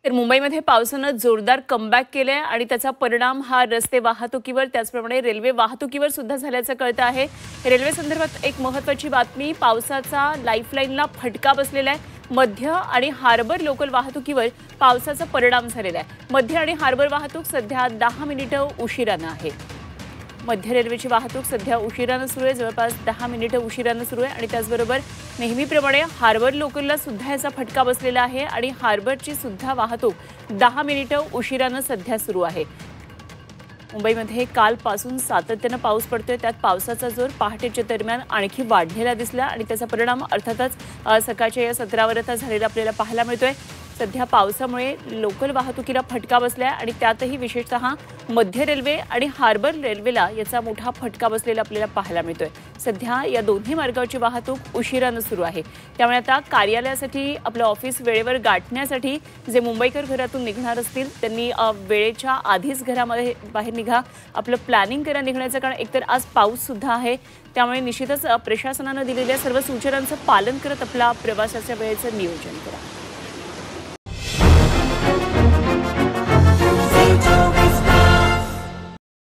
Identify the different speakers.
Speaker 1: तर मुंबईमध्ये पावसानं जोरदार कमबॅक केलंय आणि त्याचा परिणाम हा रस्ते वाहतुकीवर त्याचप्रमाणे रेल्वे वाहतुकीवर सुद्धा झाल्याचं कळतं आहे। रेल्वे संदर्भात एक महत्त्वाची बातमी, पावसाचा लाईफलाईनला फटका बसलेला आहे। मध्य आणि हार्बर लोकल वाहतुकीवर पावसाचा परिणाम झालेला आहे। मध्य आणि हार्बर वाहतूक सध्या 10 मिनिटं उशिरानं आहे। मध्य रेल्वेची वाहतूक सध्या उशिरानं सुरू आहे, जवळपास 10 मिनिटं उशिरानं सुरू आहे आणि त्याचबरोबर नेहमीप्रमाणे हार्बर लोकलला सुद्धा याचा फटका बसलेला आहे आणि हार्बरची सुद्धा वाहतूक 10 मिनिटं उशिरानं सध्या सुरू आहे। मुंबईमध्ये कालपासून सातत्यानं पाऊस पडतोय, त्यात पावसाचा जोर पहाटेच्या दरम्यान आणखी वाढलेला दिसला आणि त्याचा परिणाम अर्थातच सकाळच्या या सत्रावर आता झालेला आपल्याला पाहायला मिळतोय। सध्या पावसामुळे लोकल वाहतुकीला फटका बसलाय आणि त्यातही विशेषतः मध्य रेल्वे आणि हार्बर रेल्वेला याचा मोठा फटका बसलेला आपल्याला पाहायला मिळतोय। सध्या या दोन्ही मार्गावरची वाहतूक उशिरानं सुरू आहे, त्यामुळे आता कार्यालयासाठी आपलं ऑफिस वेळेवर गाठण्यासाठी जे मुंबईकर घरातून निघणार असतील त्यांनी वेळेच्या आधीच घरामध्ये बाहेर निघा, आपलं प्लॅनिंग करा निघण्याचं, कारण एकतर आज पाऊस सुद्धा आहे, त्यामुळे निश्चितच प्रशासनानं दिलेल्या सर्व सूचनांचं पालन करत आपला प्रवासाच्या वेळेचं नियोजन करा।